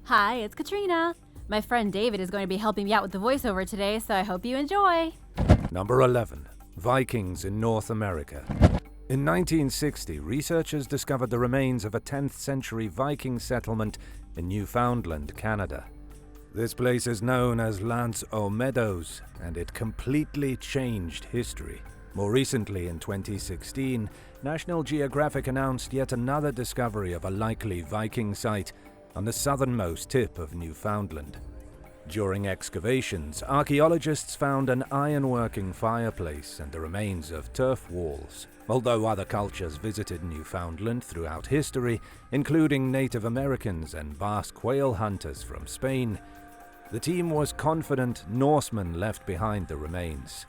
Hi, it's Katrina. My friend David is going to be helping me out with the voiceover today, so I hope you enjoy. Number 11. Vikings in North America. In 1960, researchers discovered the remains of a 10th century Viking settlement in Newfoundland, Canada. This place is known as L'Anse aux Meadows, and it completely changed history. More recently, in 2016, National Geographic announced yet another discovery of a likely Viking site on the southernmost tip of Newfoundland. During excavations, archaeologists found an ironworking fireplace and the remains of turf walls. Although other cultures visited Newfoundland throughout history, including Native Americans and Basque whale hunters from Spain, the team was confident Norsemen left behind the remains.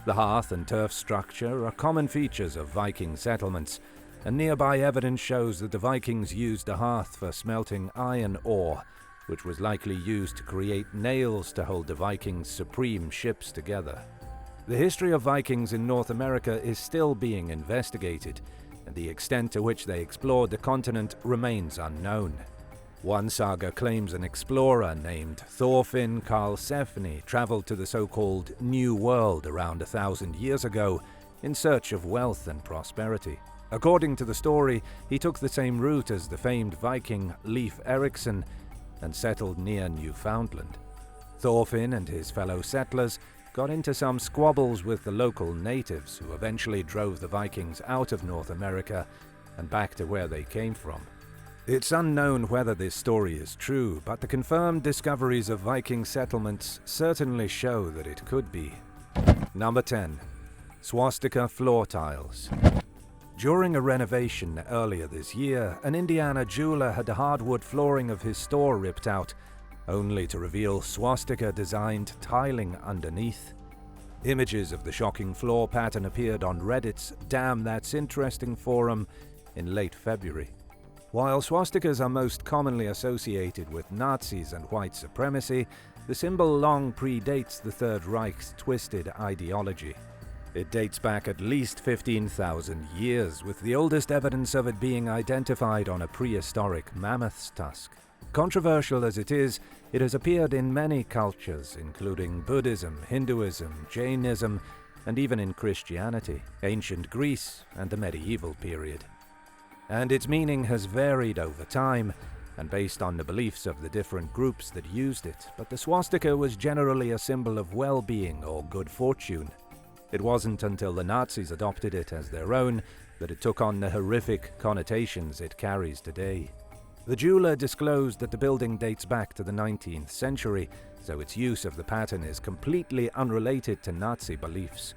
The hearth and turf structure are common features of Viking settlements, and nearby evidence shows that the Vikings used the hearth for smelting iron ore, which was likely used to create nails to hold the Vikings' supreme ships together. The history of Vikings in North America is still being investigated, and the extent to which they explored the continent remains unknown. One saga claims an explorer named Thorfinn Karlsefni traveled to the so-called New World around 1,000 years ago in search of wealth and prosperity. According to the story, he took the same route as the famed Viking Leif Erikson and settled near Newfoundland. Thorfinn and his fellow settlers got into some squabbles with the local natives, who eventually drove the Vikings out of North America and back to where they came from. It's unknown whether this story is true, but the confirmed discoveries of Viking settlements certainly show that it could be. Number 10. Swastika floor tiles. During a renovation earlier this year, an Indiana jeweler had the hardwood flooring of his store ripped out, only to reveal swastika-designed tiling underneath. Images of the shocking floor pattern appeared on Reddit's Damn That's Interesting forum in late February. While swastikas are most commonly associated with Nazis and white supremacy, the symbol long predates the Third Reich's twisted ideology. It dates back at least 15,000 years, with the oldest evidence of it being identified on a prehistoric mammoth's tusk. Controversial as it is, it has appeared in many cultures, including Buddhism, Hinduism, Jainism, and even in Christianity, ancient Greece, and the medieval period. And its meaning has varied over time, and based on the beliefs of the different groups that used it, but the swastika was generally a symbol of well-being or good fortune. It wasn't until the Nazis adopted it as their own that it took on the horrific connotations it carries today. The jeweler disclosed that the building dates back to the 19th century, so its use of the pattern is completely unrelated to Nazi beliefs.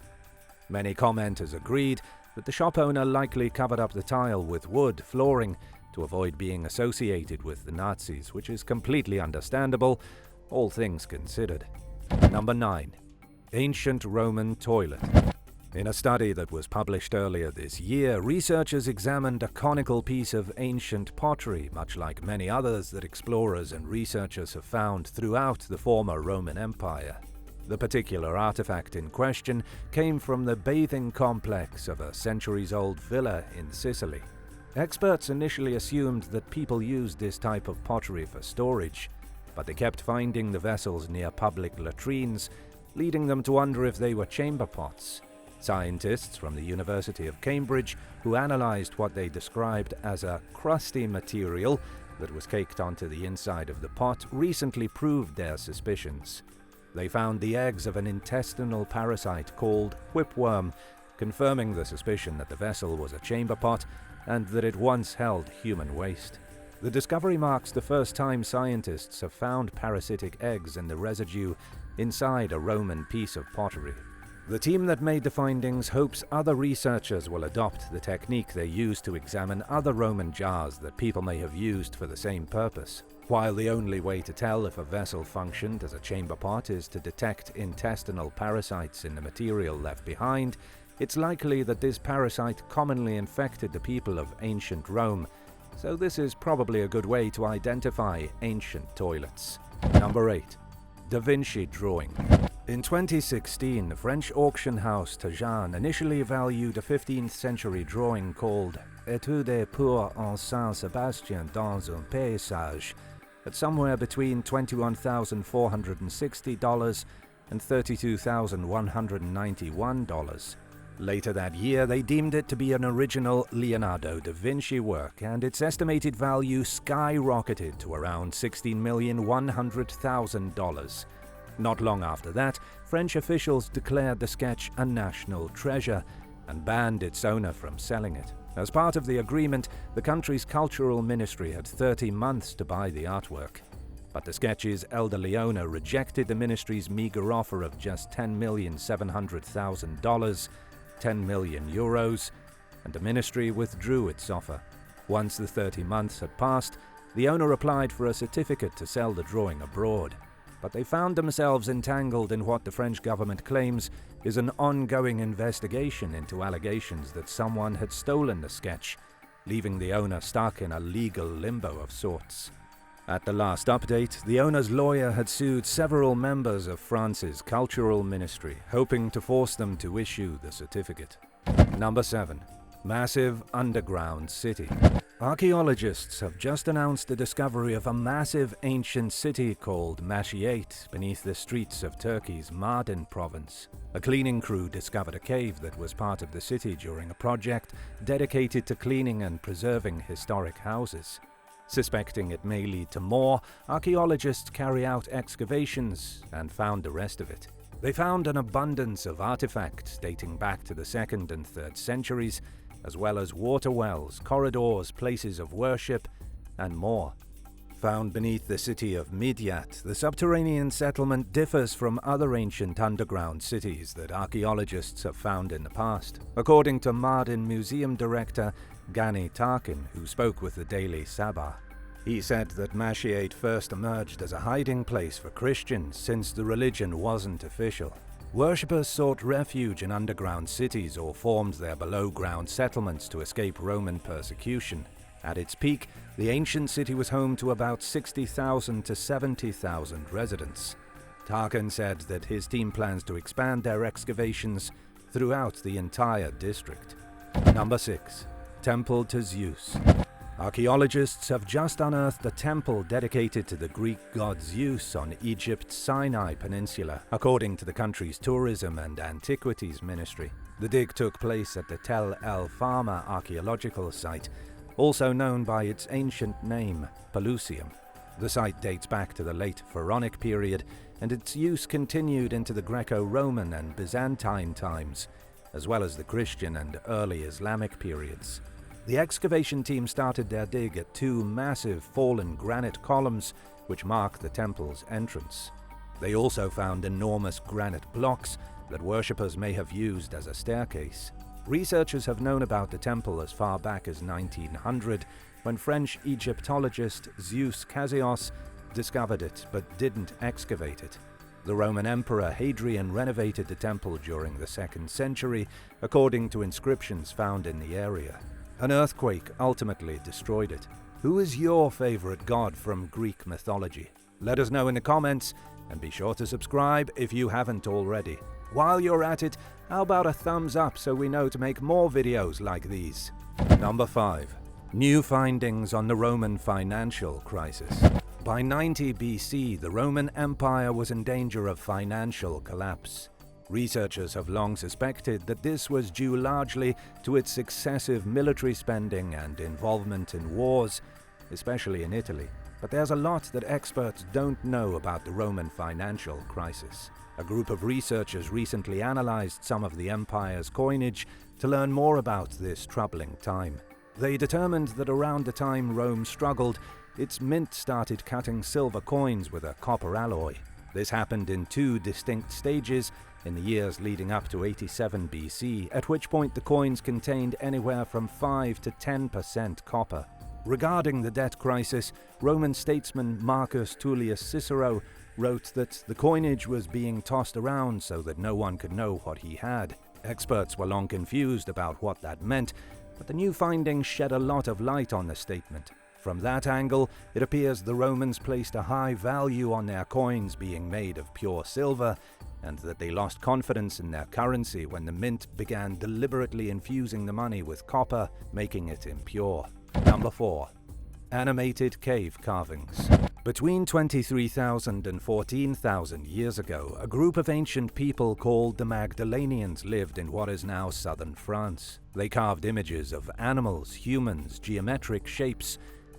Many commenters agreed that the shop owner likely covered up the tile with wood flooring to avoid being associated with the Nazis, which is completely understandable, all things considered. Number 9. Ancient Roman toilet. In a study that was published earlier this year, researchers examined a conical piece of ancient pottery, much like many others that explorers and researchers have found throughout the former Roman Empire. The particular artifact in question came from the bathing complex of a centuries-old villa in Sicily. Experts initially assumed that people used this type of pottery for storage, but they kept finding the vessels near public latrines, leading them to wonder if they were chamber pots. Scientists from the University of Cambridge, who analyzed what they described as a crusty material that was caked onto the inside of the pot, recently proved their suspicions. They found the eggs of an intestinal parasite called whipworm, confirming the suspicion that the vessel was a chamber pot and that it once held human waste. The discovery marks the first time scientists have found parasitic eggs in the residue inside a Roman piece of pottery. The team that made the findings hopes other researchers will adopt the technique they used to examine other Roman jars that people may have used for the same purpose. While the only way to tell if a vessel functioned as a chamber pot is to detect intestinal parasites in the material left behind, it's likely that this parasite commonly infected the people of ancient Rome, so this is probably a good way to identify ancient toilets. Number 8. Da Vinci Drawing. In 2016, the French auction house Tajan initially valued a 15th century drawing called Étude pour un Saint-Sébastien dans un paysage at somewhere between $21,460 and $32,191. Later that year, they deemed it to be an original Leonardo da Vinci work, and its estimated value skyrocketed to around $16,100,000. Not long after that, French officials declared the sketch a national treasure and banned its owner from selling it. As part of the agreement, the country's cultural ministry had 30 months to buy the artwork. But the sketch's elderly owner rejected the ministry's meager offer of just $10,700,000, 10 million euros, and the ministry withdrew its offer. Once the 30 months had passed, the owner applied for a certificate to sell the drawing abroad. But they found themselves entangled in what the French government claims is an ongoing investigation into allegations that someone had stolen the sketch, leaving the owner stuck in a legal limbo of sorts. At the last update, the owner's lawyer had sued several members of France's cultural ministry, hoping to force them to issue the certificate. Number 7. Massive underground city. Archaeologists have just announced the discovery of a massive ancient city called Mashiate beneath the streets of Turkey's Mardin province. A cleaning crew discovered a cave that was part of the city during a project dedicated to cleaning and preserving historic houses. Suspecting it may lead to more, archaeologists carry out excavations and found the rest of it. They found an abundance of artifacts dating back to the 2nd and 3rd centuries, as well as water wells, corridors, places of worship, and more. Found beneath the city of Midyat, the subterranean settlement differs from other ancient underground cities that archaeologists have found in the past, according to Mardin Museum director Gani Tarkin, who spoke with the Daily Sabah. He said that Mashiate first emerged as a hiding place for Christians since the religion wasn't official. Worshippers sought refuge in underground cities or formed their below-ground settlements to escape Roman persecution. At its peak, the ancient city was home to about 60,000 to 70,000 residents. Tarkin said that his team plans to expand their excavations throughout the entire district. Number 6. Temple to Zeus. Archaeologists have just unearthed a temple dedicated to the Greek god Zeus on Egypt's Sinai Peninsula, according to the country's Tourism and Antiquities Ministry. The dig took place at the Tel El Farma archaeological site, also known by its ancient name, Pelusium. The site dates back to the late Pharaonic period, and its use continued into the Greco-Roman and Byzantine times, as well as the Christian and early Islamic periods. The excavation team started their dig at 2 massive fallen granite columns which mark the temple's entrance. They also found enormous granite blocks that worshippers may have used as a staircase. Researchers have known about the temple as far back as 1900, when French Egyptologist Zeus Cassius discovered it but didn't excavate it. The Roman Emperor Hadrian renovated the temple during the 2nd century, according to inscriptions found in the area. An earthquake ultimately destroyed it. Who is your favorite god from Greek mythology? Let us know in the comments, and be sure to subscribe if you haven't already. While you're at it, how about a thumbs up so we know to make more videos like these? Number 5. New findings on the Roman financial crisis. By 90 BC, the Roman Empire was in danger of financial collapse. Researchers have long suspected that this was due largely to its excessive military spending and involvement in wars, especially in Italy. But there's a lot that experts don't know about the Roman financial crisis. A group of researchers recently analyzed some of the empire's coinage to learn more about this troubling time. They determined that around the time Rome struggled, its mint started cutting silver coins with a copper alloy. This happened in 2 distinct stages in the years leading up to 87 BC, at which point the coins contained anywhere from 5 to 10% copper. Regarding the debt crisis, Roman statesman Marcus Tullius Cicero wrote that the coinage was being tossed around so that no one could know what he had. Experts were long confused about what that meant, but the new findings shed a lot of light on the statement. From that angle, it appears the Romans placed a high value on their coins being made of pure silver, and that they lost confidence in their currency when the mint began deliberately infusing the money with copper, making it impure. Number 4. Animated cave carvings. Between 23,000 and 14,000 years ago, a group of ancient people called the Magdalenians lived in what is now southern France. They carved images of animals, humans, geometric shapes,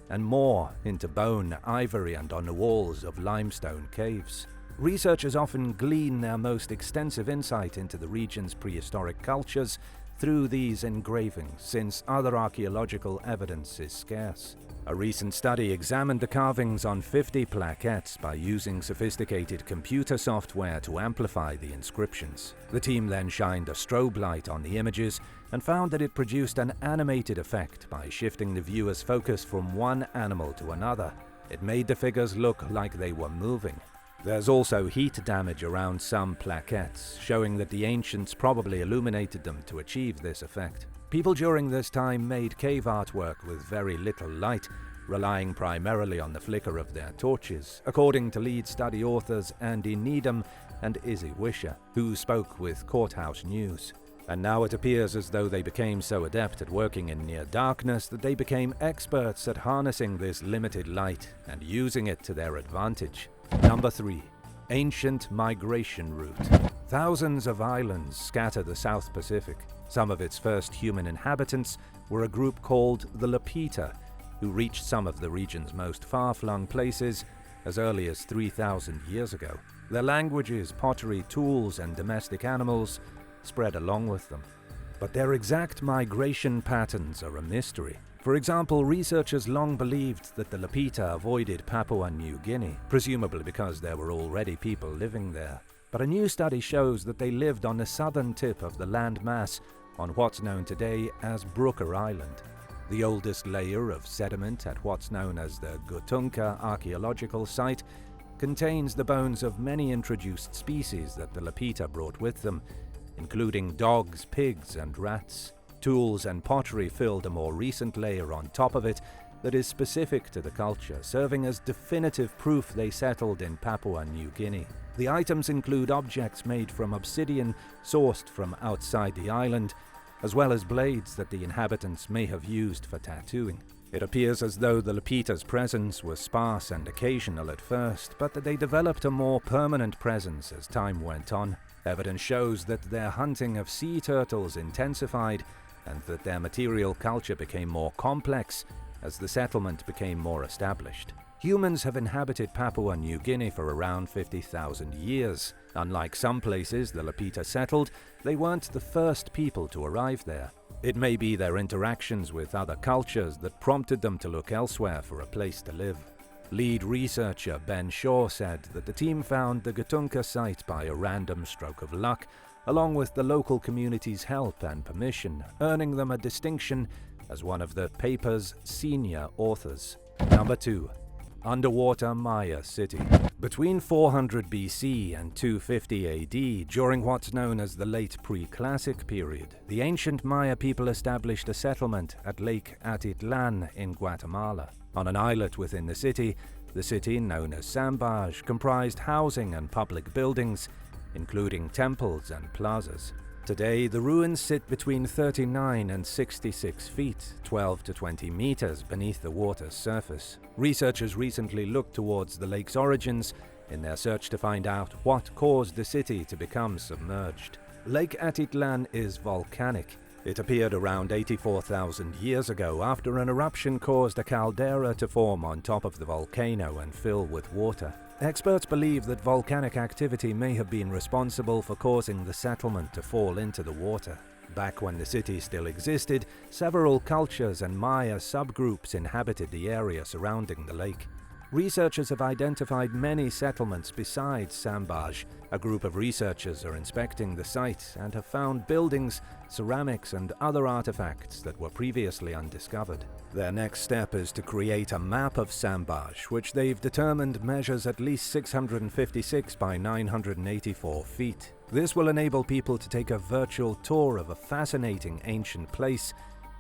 and more into bone, ivory, and on the walls of limestone caves. Researchers often glean their most extensive insight into the region's prehistoric cultures through these engravings, since other archaeological evidence is scarce. A recent study examined the carvings on 50 plaquettes by using sophisticated computer software to amplify the inscriptions. The team then shined a strobe light on the images and found that it produced an animated effect by shifting the viewer's focus from one animal to another. It made the figures look like they were moving. There's also heat damage around some plaquettes, showing that the ancients probably illuminated them to achieve this effect. People during this time made cave artwork with very little light, relying primarily on the flicker of their torches, according to lead study authors Andy Needham and Izzy Wisher, who spoke with Courthouse News. And now it appears as though they became so adept at working in near darkness that they became experts at harnessing this limited light and using it to their advantage. Number 3. Ancient migration route. Thousands of islands scatter the South Pacific. Some of its first human inhabitants were a group called the Lapita, who reached some of the region's most far-flung places as early as 3,000 years ago. Their languages, pottery, tools, and domestic animals spread along with them. But their exact migration patterns are a mystery. For example, researchers long believed that the Lapita avoided Papua New Guinea, presumably because there were already people living there. But a new study shows that they lived on the southern tip of the landmass on what's known today as Brooker Island. The oldest layer of sediment at what's known as the Gutunka archaeological site contains the bones of many introduced species that the Lapita brought with them, including dogs, pigs, and rats. Tools and pottery filled a more recent layer on top of it that is specific to the culture, serving as definitive proof they settled in Papua New Guinea. The items include objects made from obsidian sourced from outside the island, as well as blades that the inhabitants may have used for tattooing. It appears as though the Lapita's presence was sparse and occasional at first, but that they developed a more permanent presence as time went on. Evidence shows that their hunting of sea turtles intensified and that their material culture became more complex as the settlement became more established. Humans have inhabited Papua New Guinea for around 50,000 years. Unlike some places the Lapita settled, they weren't the first people to arrive there. It may be their interactions with other cultures that prompted them to look elsewhere for a place to live. Lead researcher Ben Shaw said that the team found the Gutunka site by a random stroke of luck, along with the local community's help and permission, earning them a distinction as one of the paper's senior authors. Number 2. Underwater Maya City. Between 400 BC and 250 AD, during what's known as the late pre-classic period, the ancient Maya people established a settlement at Lake Atitlan in Guatemala. On an islet within the city known as Sambaj comprised housing and public buildings, including temples and plazas. Today, the ruins sit between 39 and 66 feet, 12 to 20 meters beneath the water's surface. Researchers recently looked towards the lake's origins in their search to find out what caused the city to become submerged. Lake Atitlan is volcanic. It appeared around 84,000 years ago after an eruption caused a caldera to form on top of the volcano and fill with water. Experts believe that volcanic activity may have been responsible for causing the settlement to fall into the water. Back when the city still existed, several cultures and Maya subgroups inhabited the area surrounding the lake. Researchers have identified many settlements besides Sambaj. A group of researchers are inspecting the site and have found buildings, ceramics, and other artifacts that were previously undiscovered. Their next step is to create a map of Sambaj, which they've determined measures at least 656 by 984 feet. This will enable people to take a virtual tour of a fascinating ancient place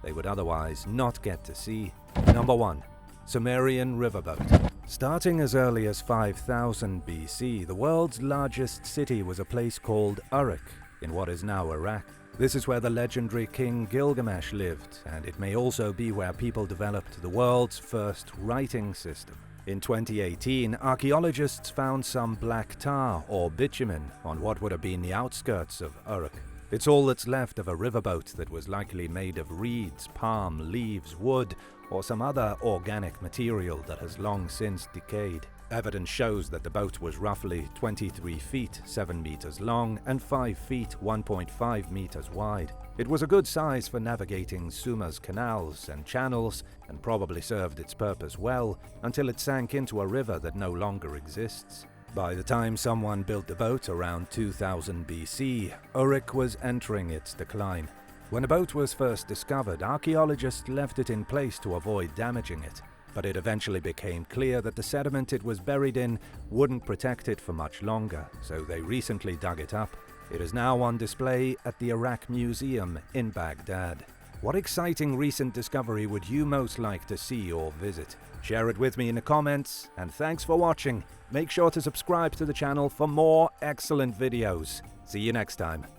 they would otherwise not get to see. Number 1. Sumerian riverboat. Starting as early as 5000 BC, the world's largest city was a place called Uruk in what is now Iraq. This is where the legendary king Gilgamesh lived, and it may also be where people developed the world's first writing system. In 2018, archaeologists found some black tar or bitumen on what would have been the outskirts of Uruk. It's all that's left of a riverboat that was likely made of reeds, palm, leaves, wood, or some other organic material that has long since decayed. Evidence shows that the boat was roughly 23 feet, 7 meters long, and 5 feet, 1.5 meters wide. It was a good size for navigating Sumer's canals and channels, and probably served its purpose well until it sank into a river that no longer exists. By the time someone built the boat around 2000 BC, Uruk was entering its decline. When the boat was first discovered, archaeologists left it in place to avoid damaging it, but it eventually became clear that the sediment it was buried in wouldn't protect it for much longer, so they recently dug it up. It is now on display at the Iraq Museum in Baghdad. What exciting recent discovery would you most like to see or visit? Share it with me in the comments, and thanks for watching. Make sure to subscribe to the channel for more excellent videos. See you next time.